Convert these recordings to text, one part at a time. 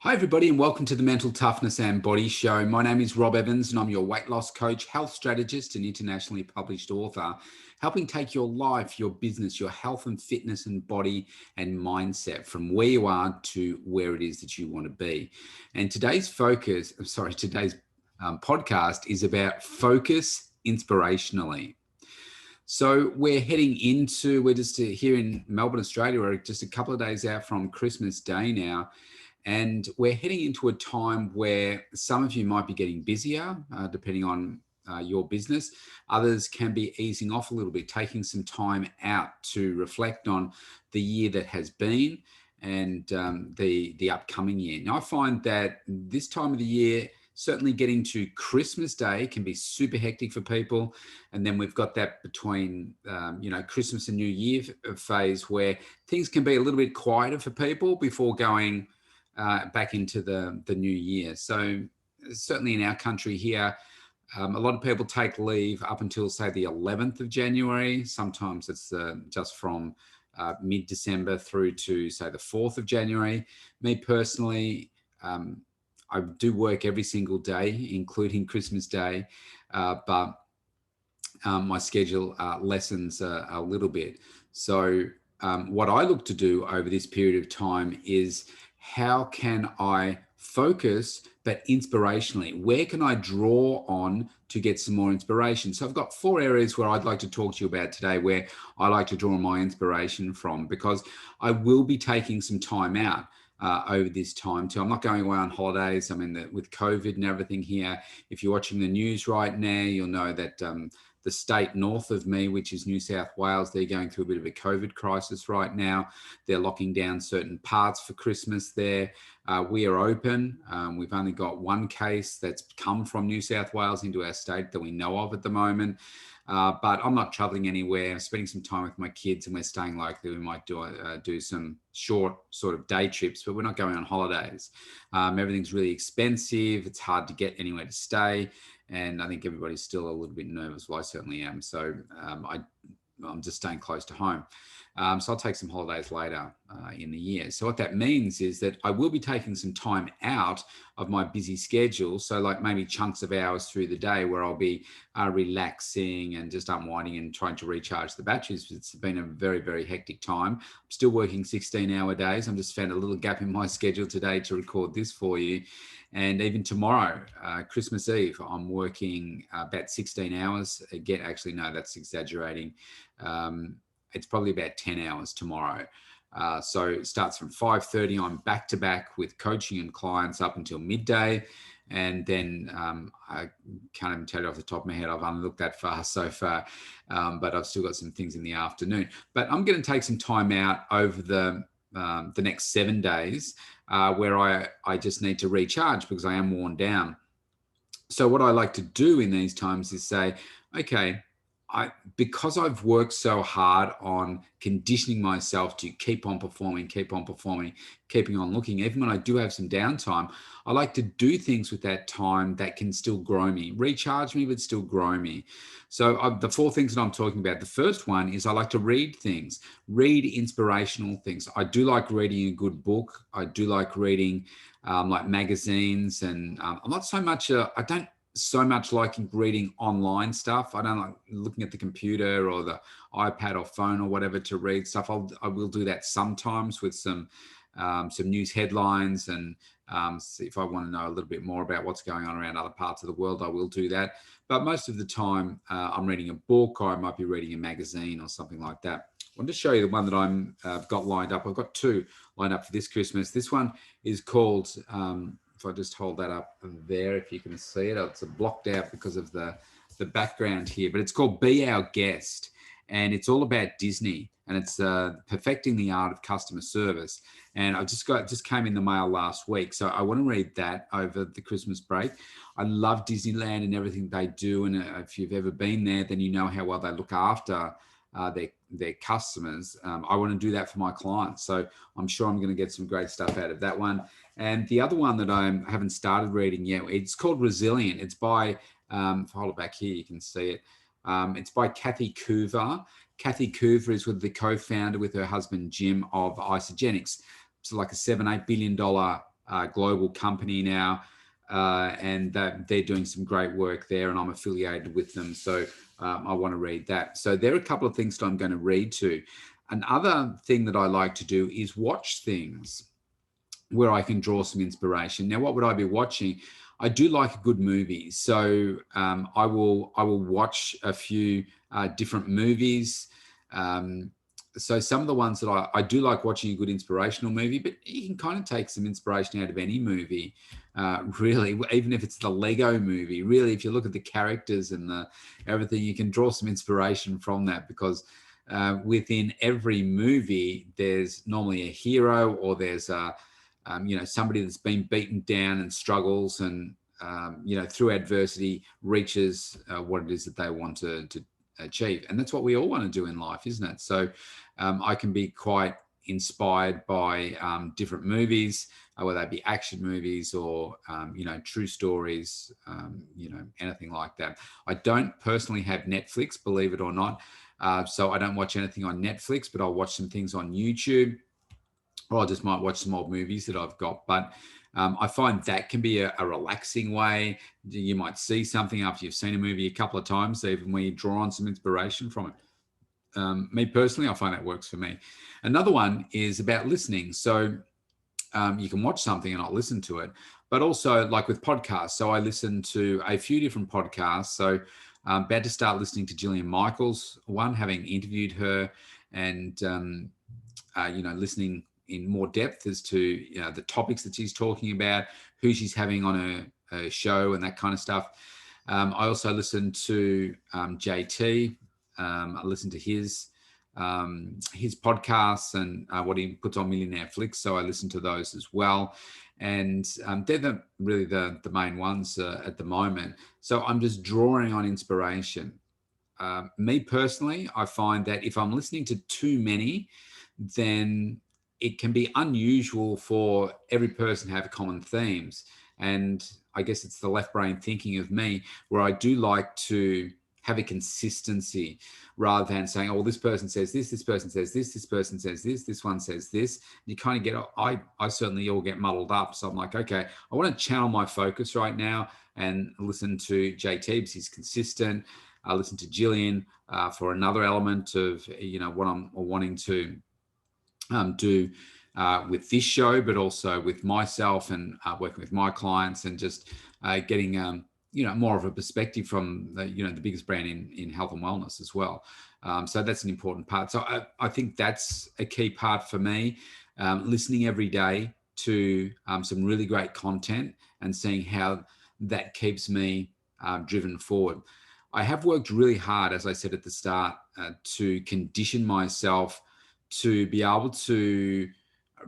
Hi, everybody, and welcome to the Mental Toughness and Body Show. My name is Rob Evans, and I'm your weight loss coach, health strategist, and internationally published author, helping take your life, your business, your health and fitness and body and mindset from where you are to where it is that you want to be. And today's podcast is about focus inspirationally. So we're just here in Melbourne, Australia. We're just a couple of days out from Christmas Day now. And we're heading into a time where some of you might be getting busier, depending on your business. Others can be easing off a little bit, taking some time out to reflect on the year that has been and the upcoming year. Now, I find that this time of the year, certainly getting to Christmas Day can be super hectic for people. And then we've got that between, Christmas and New Year phase where things can be a little bit quieter for people before going back into the new year. So certainly in our country here, a lot of people take leave up until, say, the 11th of January. Sometimes it's just from mid-December through to, say, the 4th of January. Me personally, I do work every single day, including Christmas Day, but my schedule lessens a little bit. So what I look to do over this period of time is how can I focus, but inspirationally? Where can I draw on to get some more inspiration? So I've got 4 areas where I'd like to talk to you about today, where I like to draw my inspiration from, because I will be taking some time out over this time too. I'm not going away on holidays. I mean, with COVID and everything here, if you're watching the news right now, you'll know that the state north of me, which is New South Wales, they're going through a bit of a COVID crisis right now. They're locking down certain parts for Christmas there. We are open. We've only got 1 case that's come from New South Wales into our state that we know of at the moment. But I'm not traveling anywhere. I'm spending some time with my kids, and we're staying locally. We might do some short sort of day trips, but we're not going on holidays. Everything's really expensive. It's hard to get anywhere to stay. And I think everybody's still a little bit nervous. Well, I certainly am. So I'm just staying close to home. So I'll take some holidays later in the year. So what that means is that I will be taking some time out of my busy schedule. So like maybe chunks of hours through the day where I'll be relaxing and just unwinding and trying to recharge the batteries. It's been a very, very hectic time. I'm still working 16-hour days. I'm just found a little gap in my schedule today to record this for you. And even tomorrow, Christmas Eve, I'm working about 16 hours. Again, actually, no, that's exaggerating. It's probably about 10 hours tomorrow. So it starts from 5:30. I'm back to back with coaching and clients up until midday. And then I can't even tell you off the top of my head, I've only looked that far so far, but I've still got some things in the afternoon. But I'm going to take some time out over the next 7 days where I just need to recharge because I am worn down. So what I like to do in these times is say, okay, because I've worked so hard on conditioning myself to keep on performing, keeping on looking, even when I do have some downtime, I like to do things with that time that can still grow me, recharge me, but still grow me. So the 4 things that I'm talking about, the first one is I like to read things, read inspirational things. I do like reading a good book. I do like reading like magazines, and I'm not so much, I don't so much like reading online stuff. I don't like looking at the computer or the iPad or phone or whatever to read stuff. I will do that sometimes with some news headlines, and see if I want to know a little bit more about what's going on around other parts of the world, I will do that. But most of the time I'm reading a book, or I might be reading a magazine or something like that. I want to show you the one that I've got lined up. I've got 2 lined up for this Christmas. This one is called, if I just hold that up there, if you can see it, it's blocked out because of the background here, but it's called Be Our Guest. And it's all about Disney, and it's perfecting the art of customer service. And I just came in the mail last week. So I want to read that over the Christmas break. I love Disneyland and everything they do. And if you've ever been there, then you know how well they look after their customers. I want to do that for my clients. So I'm sure I'm going to get some great stuff out of that one. And the other one that I haven't started reading yet, it's called Resilient. It's by, if I hold it back here, you can see it. It's by Kathy Coover. Kathy Coover is with the co-founder with her husband, Jim, of Isogenics. It's like a $7-8 billion global company now, and that they're doing some great work there, and I'm affiliated with them. So I want to read that. So there are a couple of things that I'm going to read to. Another thing that I like to do is watch things where I can draw some inspiration. Now, what would I be watching? I do like a good movie, so I will watch a few different movies. So some of the ones that I do like watching a good inspirational movie, but you can kind of take some inspiration out of any movie, really, even if it's the Lego movie. Really, if you look at the characters and everything, you can draw some inspiration from that, because within every movie, there's normally a hero, or there's somebody that's been beaten down and struggles, and through adversity reaches what it is that they want to achieve. And that's what we all want to do in life, isn't it? So I can be quite inspired by different movies, whether they be action movies or true stories, anything like that. I don't personally have Netflix, believe it or not, so I don't watch anything on Netflix, but I'll watch some things on YouTube, or I just might watch some old movies that I've got. But I find that can be a relaxing way. You might see something after you've seen a movie a couple of times, even when you draw on some inspiration from it. Me personally, I find that works for me. Another one is about listening. So you can watch something and not listen to it, but also like with podcasts. So I listen to a few different podcasts. So I'm about to start listening to Gillian Michaels one, having interviewed her, and listening in more depth as to the topics that she's talking about, who she's having on her show, and that kind of stuff. I also listen to JT. I listen to his podcasts and what he puts on Millionaire Flicks. So I listen to those as well. And they're really the main ones at the moment. So I'm just drawing on inspiration. Me personally, I find that if I'm listening to too many, then it can be unusual for every person to have common themes. And I guess it's the left brain thinking of me, where I do like to have a consistency, rather than saying, oh, well, this person says this person says this person says this one says this. You kind of get, I certainly all get muddled up. So I'm like, okay, I want to channel my focus right now and listen to JT because he's consistent. I listen to Gillian for another element of, what I'm wanting to do with this show, but also with myself and working with my clients, and just getting more of a perspective from the biggest brand in health and wellness as well. So that's an important part. So I think that's a key part for me, listening every day to some really great content and seeing how that keeps me driven forward. I have worked really hard, as I said at the start, to condition myself to be able to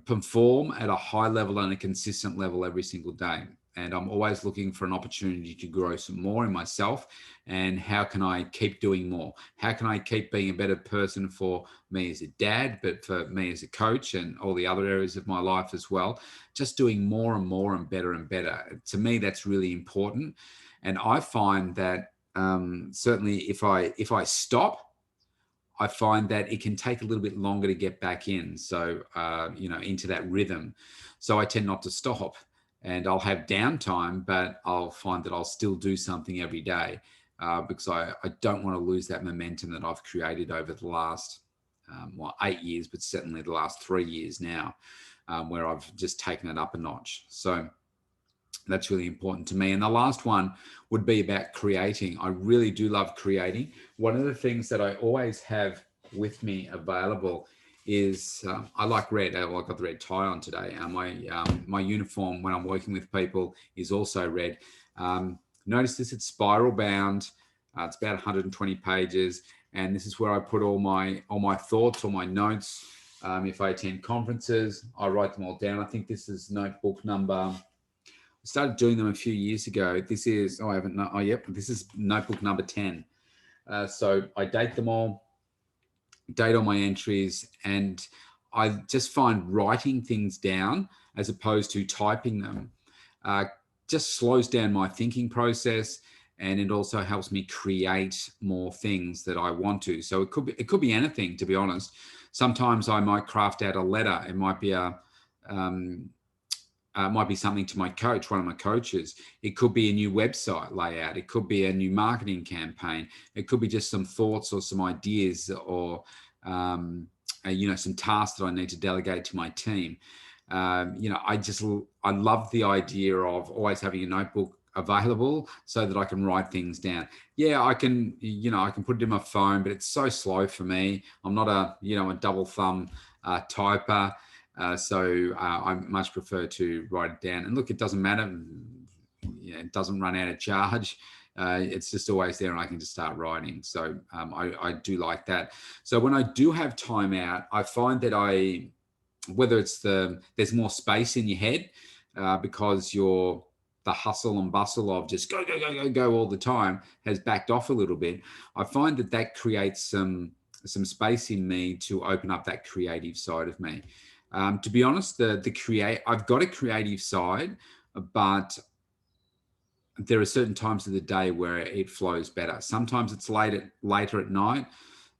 perform at a high level and a consistent level every single day. And I'm always looking for an opportunity to grow some more in myself. And how can I keep doing more? How can I keep being a better person for me as a dad, but for me as a coach and all the other areas of my life as well? Just doing more and more and better and better. To me, that's really important. And I find that certainly if I stop, I find that it can take a little bit longer to get back in. So, into that rhythm. So I tend not to stop, and I'll have downtime, but I'll find that I'll still do something every day because I don't want to lose that momentum that I've created over the last, 8 years, but certainly the last 3 years now, where I've just taken it up a notch. So that's really important to me. And the last one would be about creating. I really do love creating. One of the things that I always have with me available is I like red. I've got the red tie on today. My uniform when I'm working with people is also red. Notice this, it's spiral bound. It's about 120 pages. And this is where I put all my thoughts, all my notes. If I attend conferences, I write them all down. I think this is notebook number... I started doing them a few years ago. This is, this is notebook number 10. So I date them all, date all my entries, and I just find writing things down as opposed to typing them just slows down my thinking process, and it also helps me create more things that I want to. So it could be anything, to be honest. Sometimes I might craft out a letter. It might be might be something to my coach, one of my coaches. It could be a new website layout. It could be a new marketing campaign. It could be just some thoughts or some ideas, or some tasks that I need to delegate to my team. I love the idea of always having a notebook available so that I can write things down. Yeah, I can put it in my phone, but it's so slow for me. I'm not a double thumb typer. So I much prefer to write it down. And look, it doesn't matter. It doesn't run out of charge. It's just always there, and I can just start writing. So I do like that. So when I do have time out, I find that whether it's there's more space in your head because the hustle and bustle of just go, go, go, go, go all the time has backed off a little bit. I find that creates some space in me to open up that creative side of me. To be honest, I've got a creative side, but there are certain times of the day where it flows better. Sometimes it's later at night.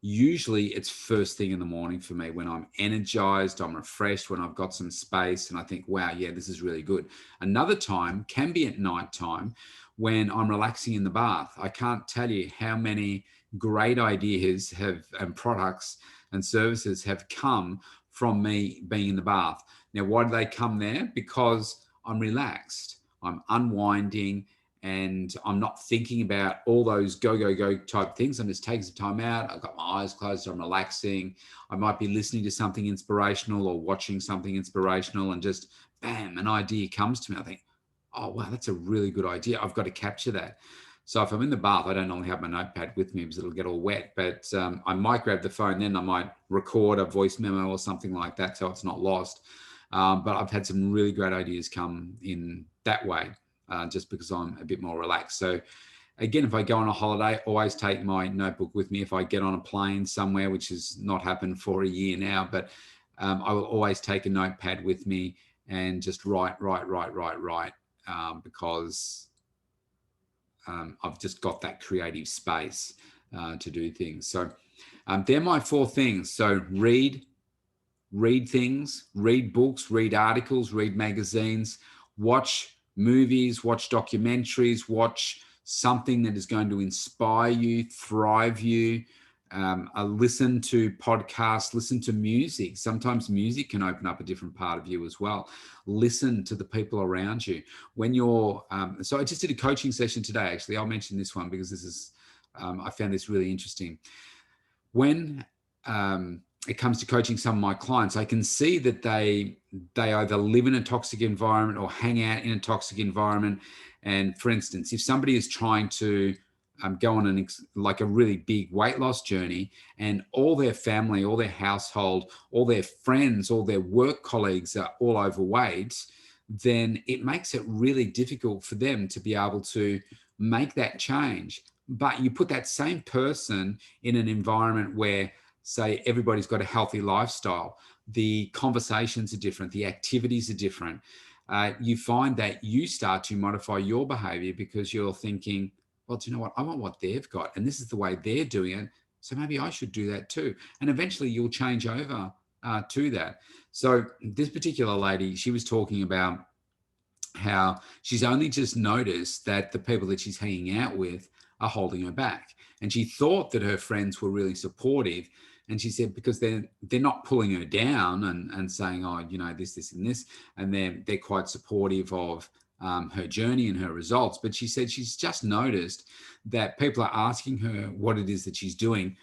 Usually it's first thing in the morning for me, when I'm energized, I'm refreshed, when I've got some space and I think, wow, yeah, this is really good. Another time can be at night time when I'm relaxing in the bath. I can't tell you how many great ideas and products and services have come from me being in the bath. Now, why do they come there? Because I'm relaxed, I'm unwinding, and I'm not thinking about all those go, go, go type things. I'm just taking some time out. I've got my eyes closed. I'm relaxing. I might be listening to something inspirational or watching something inspirational, and just bam, an idea comes to me. I think, oh, wow, that's a really good idea. I've got to capture that. So if I'm in the bath, I don't normally have my notepad with me because it'll get all wet, but I might grab the phone then. I might record a voice memo or something like that so it's not lost. But I've had some really great ideas come in that way. Just because I'm a bit more relaxed. So again, if I go on a holiday, always take my notebook with me. If I get on a plane somewhere, which has not happened for a year now, but I will always take a notepad with me and just write, because I've just got that creative space to do things. So they're my 4 things. So read things, read books, read articles, read magazines, watch movies, watch documentaries, watch something that is going to inspire you, thrive you. Listen to podcasts, listen to music. Sometimes music can open up a different part of you as well. Listen to the people around you. When you're, so I just did a coaching session today, actually. I'll mention this one because this is, I found this really interesting. When it comes to coaching some of my clients, I can see that they either live in a toxic environment or hang out in a toxic environment. And for instance, if somebody is trying to go on a really big weight loss journey, and all their family, all their household, all their friends, all their work colleagues are all overweight, then it makes it really difficult for them to be able to make that change. But you put that same person in an environment where, say, everybody's got a healthy lifestyle, the conversations are different, the activities are different. You find that you start to modify your behavior because you're thinking, well, do you know what? I want what they've got, and this is the way they're doing it. So maybe I should do that too. And eventually you'll change over to that. So this particular lady, she was talking about how she's only just noticed that the people that she's hanging out with are holding her back. And she thought that her friends were really supportive. And she said, because they're not pulling her down and saying, oh, this, and this. And they're quite supportive of her journey and her results. But she said she's just noticed that people are asking her what it is that she's doing.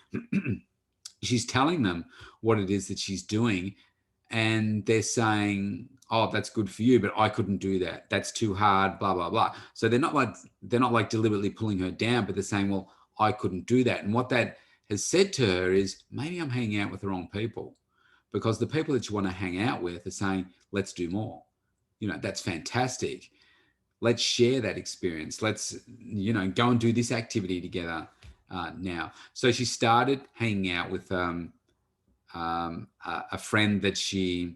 She's telling them what it is that she's doing. And they're saying, oh, that's good for you, but I couldn't do that. That's too hard, blah, blah, blah. So they're not like deliberately pulling her down, but they're saying, well, I couldn't do that. And what that has said to her is, maybe I'm hanging out with the wrong people, because the people that you want to hang out with are saying, let's do more. That's fantastic. Let's share that experience. Let's, go and do this activity together now. So she started hanging out with a friend that she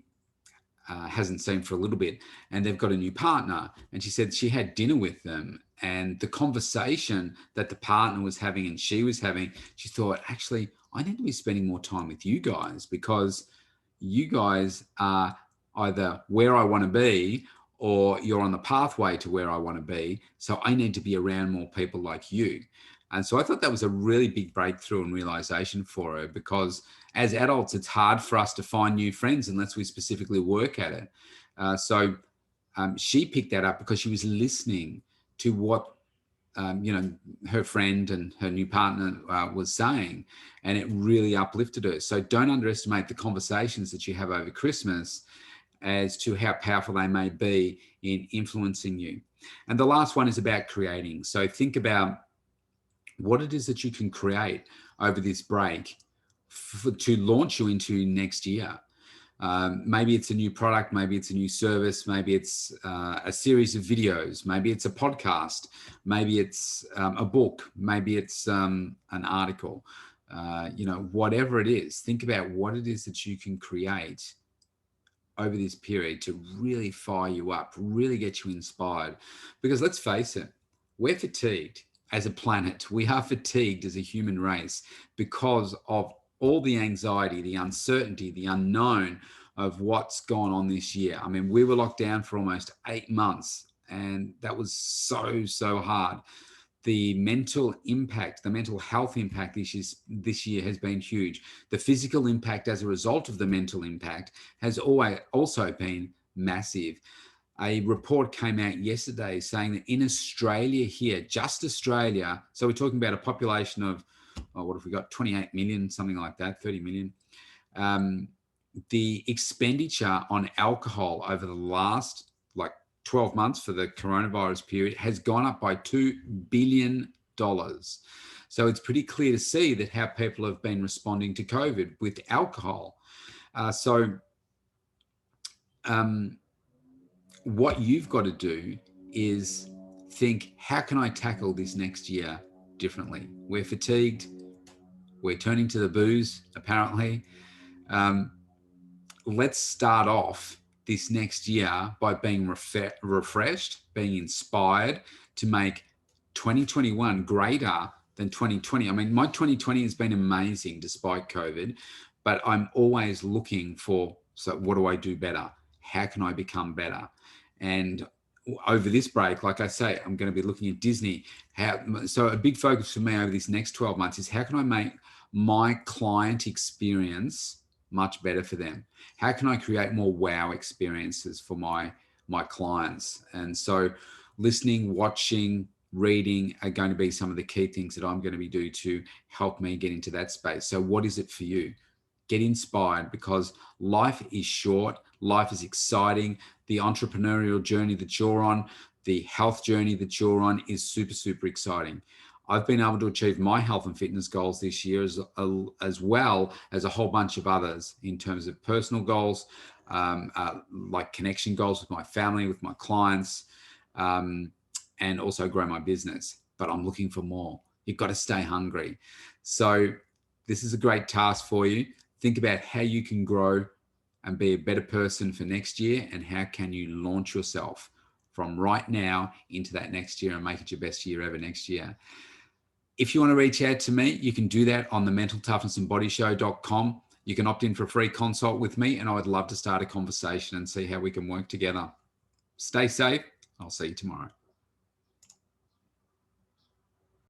hasn't seen for a little bit, and they've got a new partner. And she said she had dinner with them, and the conversation that the partner was having and she was having, she thought, actually, I need to be spending more time with you guys, because you guys are either where I want to be, or you're on the pathway to where I want to be. So I need to be around more people like you. And so I thought that was a really big breakthrough and realization for her, because as adults, it's hard for us to find new friends unless we specifically work at it. So she picked that up because she was listening to what her friend and her new partner was saying, and it really uplifted her. So don't underestimate the conversations that you have over Christmas as to how powerful they may be in influencing you. And the last one is about creating. So think about what it is that you can create over this break to launch you into next year. Maybe it's a new product, maybe it's a new service, maybe it's a series of videos, maybe it's a podcast, maybe it's a book, maybe it's an article, whatever it is. Think about what it is that you can create over this period to really fire you up, really get you inspired. Because let's face it, we're fatigued as a planet. We are fatigued as a human race because of all the anxiety, the uncertainty, the unknown of what's gone on this year. I mean, we were locked down for almost 8 months, and that was so hard. The mental impact, the mental health impact this year has been huge. The physical impact as a result of the mental impact has also been massive. A report came out yesterday saying that in Australia here, just Australia, so we're talking about a population of, what have we got, 28 million, something like that, 30 million. The expenditure on alcohol over the last 12 months for the coronavirus period has gone up by $2 billion. So it's pretty clear to see that how people have been responding to COVID with alcohol. What you've got to do is think, how can I tackle this next year differently? We're fatigued. We're turning to the booze, apparently. Let's start off this next year by being refreshed, being inspired to make 2021 greater than 2020. I mean, my 2020 has been amazing despite COVID, but I'm always looking for, so what do I do better? How can I become better? And over this break, like I say, I'm going to be looking at Disney. So a big focus for me over this next 12 months is how can I make my client experience much better for them? How can I create more wow experiences for my clients? And so listening, watching, reading are going to be some of the key things that I'm going to be doing to help me get into that space. So what is it for you? Get inspired, because life is short. Life is exciting. The entrepreneurial journey that you're on, the health journey that you're on is super exciting. I've been able to achieve my health and fitness goals this year as well as a whole bunch of others in terms of personal goals, like connection goals with my family, with my clients, and also grow my business. But I'm looking for more. You've got to stay hungry. So this is a great task for you. Think about how you can grow and be a better person for next year, and how can you launch yourself from right now into that next year and make it your best year ever next year. If you want to reach out to me, you can do that on the mentaltoughnessandbodyshow.com. You can opt in for a free consult with me, and I would love to start a conversation and see how we can work together. Stay safe. I'll see you tomorrow.